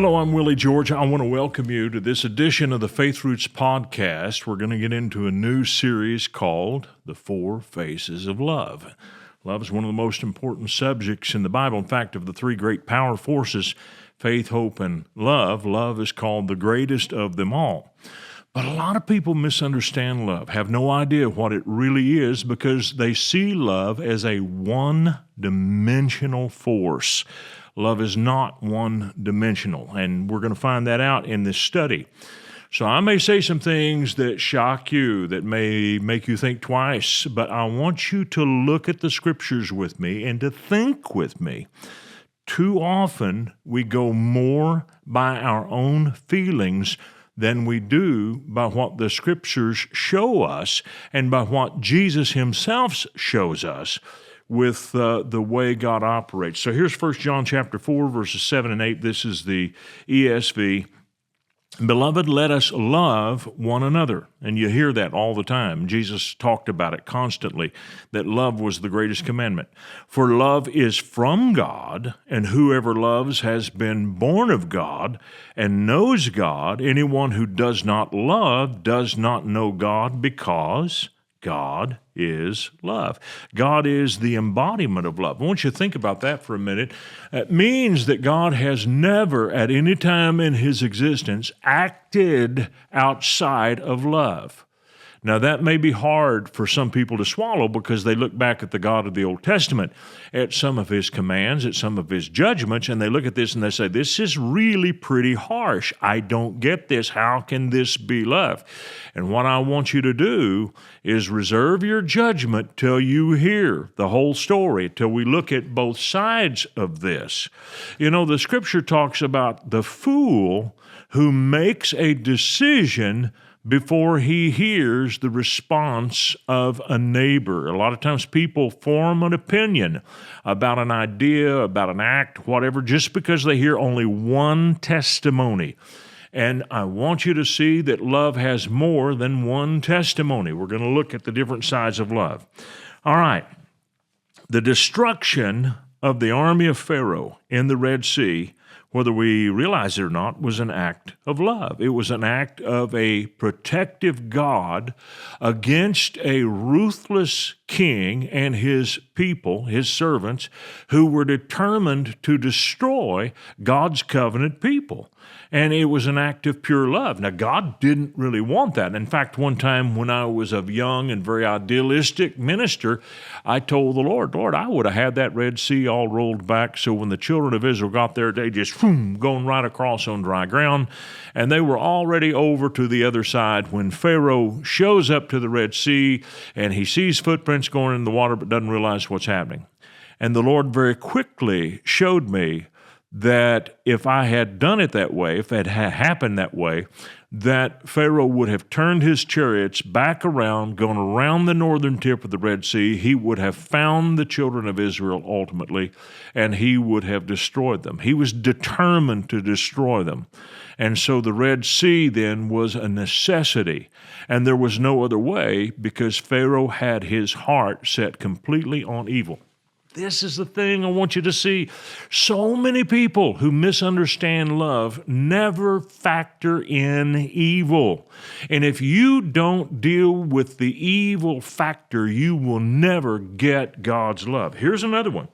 Hello, I'm Willie George. I want to welcome you to this edition of the Faith Roots podcast. We're going to get into a new series called The Four Faces of Love. Love is one of the most important subjects in the Bible. In fact, of the three great power forces, faith, hope, and love, love is called the greatest of them all. But a lot of people misunderstand love, have no idea what it really is because they see love as a one-dimensional force. Love is not one-dimensional, and we're going to find that out in this study. So I may say some things that shock you, that may make you think twice, but I want you to look at the Scriptures with me and to think with me. Too often we go more by our own feelings than we do by what the Scriptures show us and by what Jesus himself shows us with the way God operates. So here's 1 John chapter 4, verses 7 and 8. This is the ESV. Beloved, let us love one another. And you hear that all the time. Jesus talked about it constantly, that love was the greatest commandment. For love is from God, and whoever loves has been born of God and knows God. Anyone who does not love does not know God, because God is love. God is the embodiment of love. I want you to think about that for a minute. It means that God has never at any time in his existence acted outside of love. Now, that may be hard for some people to swallow because they look back at the God of the Old Testament, at some of his commands, at some of his judgments, and they look at this and they say, this is really pretty harsh. I don't get this. How can this be love? And what I want you to do is reserve your judgment till you hear the whole story, till we look at both sides of this. You know, the Scripture talks about the fool who makes a decision before he hears the response of a neighbor. A lot of times people form an opinion about an idea, about an act, whatever, just because they hear only one testimony. And I want you to see that love has more than one testimony. We're going to look at the different sides of love. All right. The destruction of the army of Pharaoh in the Red Sea, whether we realize it or not, was an act of love. It was an act of a protective God against a ruthless king and his people, his servants, who were determined to destroy God's covenant people. And it was an act of pure love. Now, God didn't really want that. In fact, one time when I was a young and very idealistic minister, I told the Lord, I would have had that Red Sea all rolled back so when the children of Israel got there, they just going right across on dry ground. And they were already over to the other side when Pharaoh shows up to the Red Sea and he sees footprints going in the water but doesn't realize what's happening. And the Lord very quickly showed me that if I had done it that way, if it had happened that way, that Pharaoh would have turned his chariots back around, gone around the northern tip of the Red Sea. He would have found the children of Israel ultimately, and he would have destroyed them. He was determined to destroy them. And so the Red Sea then was a necessity, and there was no other way because Pharaoh had his heart set completely on evil. This is the thing I want you to see. So many people who misunderstand love never factor in evil. And if you don't deal with the evil factor, you will never get God's love. Here's another one.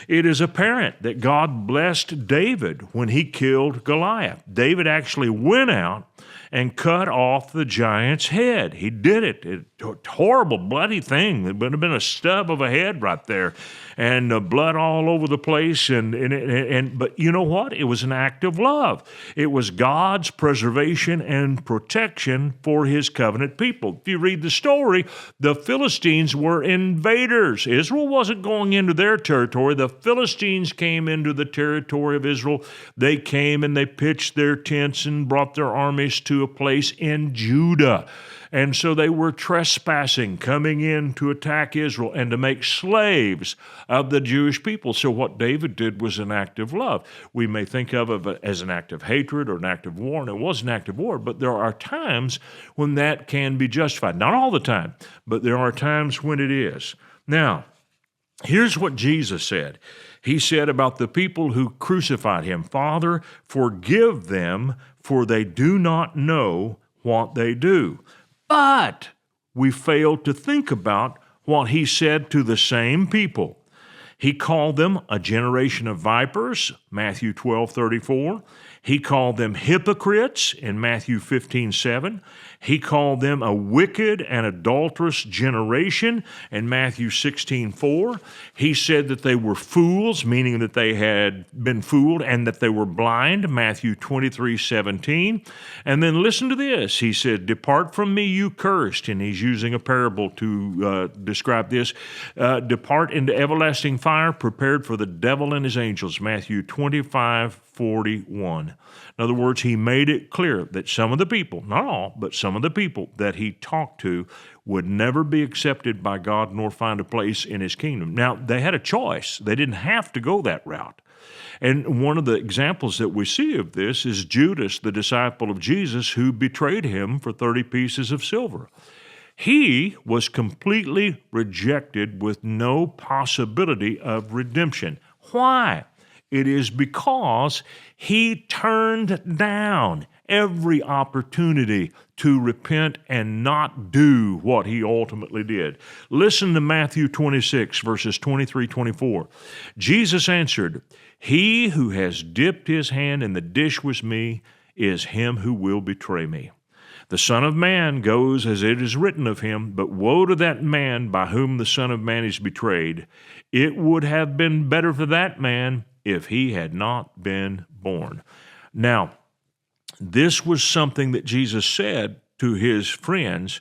It is apparent that God blessed David when he killed Goliath. David actually went out and cut off the giant's head. He did it. A horrible, bloody thing. It would have been a stub of a head right there, and blood all over the place. But you know what? It was an act of love. It was God's preservation and protection for his covenant people. If you read the story, the Philistines were invaders. Israel wasn't going into their territory. The Philistines came into the territory of Israel. They came and they pitched their tents and brought their armies to a place in Judah. And so they were trespassing, coming in to attack Israel and to make slaves of the Jewish people. So what David did was an act of love. We may think of it as an act of hatred or an act of war, and it was an act of war, but there are times when that can be justified. Not all the time, but there are times when it is. Now, Here's what Jesus said. He said about the people who crucified him, Father, forgive them, for they do not know what they do. But we fail to think about what he said to the same people. He called them a generation of vipers, Matthew 12:34. He called them hypocrites in Matthew 15:7. He called them a wicked and adulterous generation in Matthew 16:4. He said that they were fools, meaning that they had been fooled and that they were blind, Matthew 23:17. And then listen to this. He said, depart from me, you cursed. And he's using a parable to describe this. Depart into everlasting fire, prepared for the devil and his angels, Matthew 25:41. In other words, he made it clear that some of the people, not all, but some of the people that he talked to would never be accepted by God nor find a place in his kingdom. Now, they had a choice. They didn't have to go that route. And one of the examples that we see of this is Judas, the disciple of Jesus, who betrayed him for 30 pieces of silver. He was completely rejected with no possibility of redemption. Why? It is because he turned down every opportunity to repent and not do what he ultimately did. Listen to Matthew 26, verses 23-24. Jesus answered, he who has dipped his hand in the dish with me is him who will betray me. The Son of Man goes as it is written of him, but woe to that man by whom the Son of Man is betrayed. It would have been better for that man if he had not been born. Now, this was something that Jesus said to his friends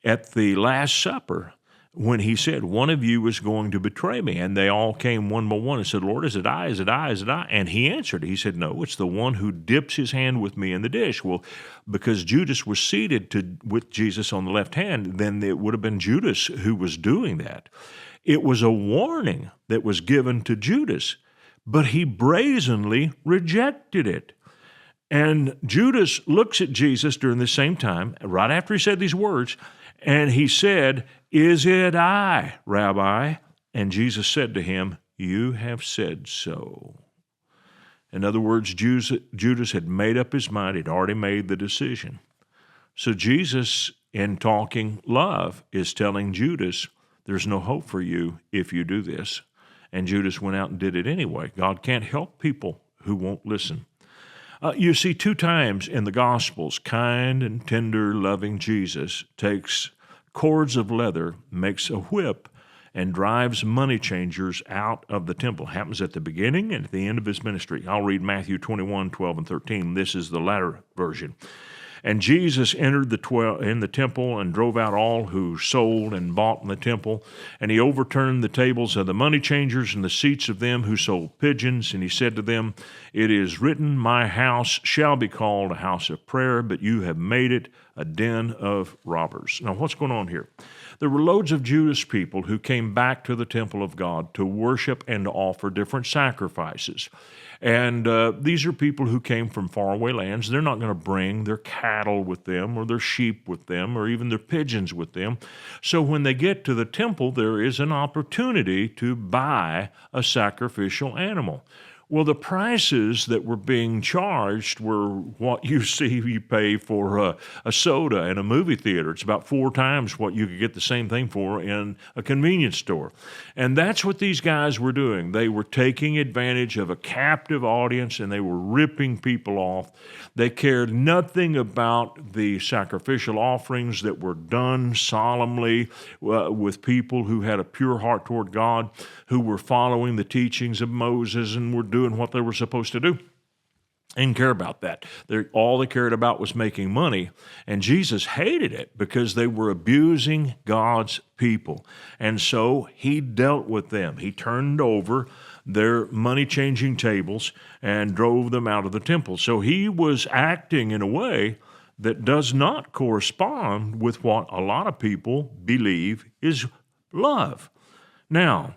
at the Last Supper when he said, one of you is going to betray me. And they all came one by one and said, Lord, is it I? Is it I? Is it I? And he answered. He said, no, it's the one who dips his hand with me in the dish. Well, because Judas was seated with Jesus on the left hand, then it would have been Judas who was doing that. It was a warning that was given to Judas, but he brazenly rejected it. And Judas looks at Jesus during the same time, right after he said these words, and he said, is it I, Rabbi? And Jesus said to him, you have said so. In other words, Judas had made up his mind. He'd already made the decision. So Jesus, in talking love, is telling Judas, there's no hope for you if you do this. And Judas went out and did it anyway. God can't help people who won't listen. You see, 2 times in the Gospels, kind and tender, loving Jesus takes cords of leather, makes a whip, and drives money changers out of the temple. Happens at the beginning and at the end of his ministry. I'll read Matthew 21:12-13. This is the latter version. And Jesus entered in the temple and drove out all who sold and bought in the temple. And he overturned the tables of the money changers and the seats of them who sold pigeons. And he said to them, it is written, my house shall be called a house of prayer, but you have made it a den of robbers. Now, what's going on here? There were loads of Jewish people who came back to the temple of God to worship and to offer different sacrifices. And these are people who came from faraway lands. They're not going to bring their cattle with them or their sheep with them or even their pigeons with them. So when they get to the temple, there is an opportunity to buy a sacrificial animal. Well, the prices that were being charged were what you see you pay for a soda in a movie theater. It's about 4 times what you could get the same thing for in a convenience store. And that's what these guys were doing. They were taking advantage of a captive audience, and they were ripping people off. They cared nothing about the sacrificial offerings that were done solemnly with people who had a pure heart toward God, who were following the teachings of Moses and were doing what they were supposed to do. They didn't care about that. All they cared about was making money, and Jesus hated it because they were abusing God's people. And so he dealt with them. He turned over their money-changing tables and drove them out of the temple. So he was acting in a way that does not correspond with what a lot of people believe is love. Now,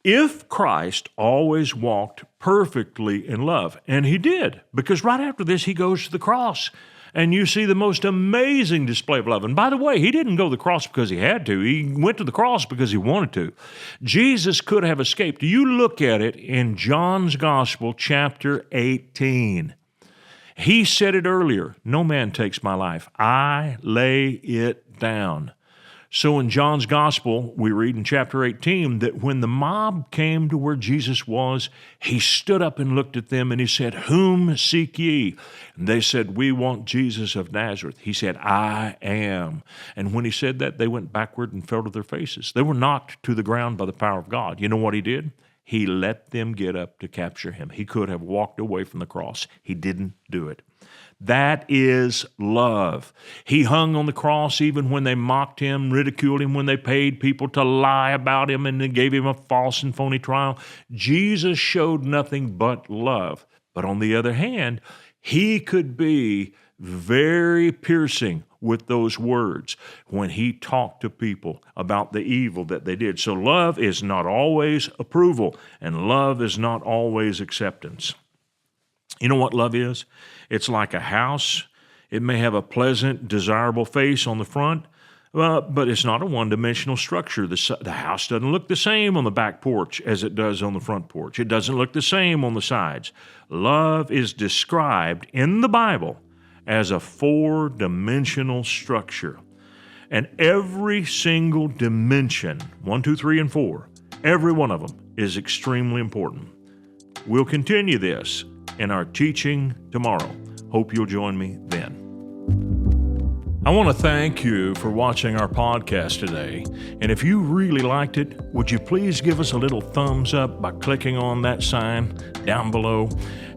if Christ always walked perfectly in love, and he did, because right after this he goes to the cross, And you see the most amazing display of love. And by the way, he didn't go to the cross because he had to. He went to the cross because he wanted to. Jesus could have escaped. You look at it in John's Gospel, chapter 18. He said it earlier, no man takes my life. I lay it down. So in John's Gospel, we read in chapter 18 that when the mob came to where Jesus was, he stood up and looked at them and he said, "Whom seek ye?" And they said, "We want Jesus of Nazareth." He said, "I am." And when he said that, they went backward and fell to their faces. They were knocked to the ground by the power of God. You know what he did? He let them get up to capture him. He could have walked away from the cross. He didn't do it. That is love. He hung on the cross even when they mocked him, ridiculed him, when they paid people to lie about him and they gave him a false and phony trial. Jesus showed nothing but love. But on the other hand, he could be very piercing with those words when he talked to people about the evil that they did. So love is not always approval, and love is not always acceptance. You know what love is? It's like a house. It may have a pleasant, desirable face on the front, but it's not a one-dimensional structure. The house doesn't look the same on the back porch as it does on the front porch. It doesn't look the same on the sides. Love is described in the Bible as a four-dimensional structure. And every single dimension, 1, 2, 3, and 4, every one of them is extremely important. We'll continue this in our teaching tomorrow. Hope you'll join me then. I want to thank you for watching our podcast today. And if you really liked it, would you please give us a little thumbs up by clicking on that sign down below?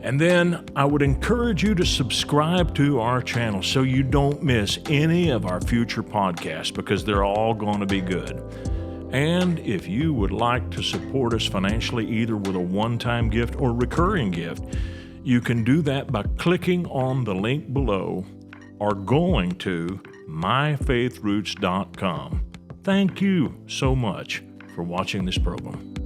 And then I would encourage you to subscribe to our channel so you don't miss any of our future podcasts, because they're all going to be good. And if you would like to support us financially, either with a one-time gift or recurring gift, you can do that by clicking on the link below or going to myfaithroots.com. Thank you so much for watching this program.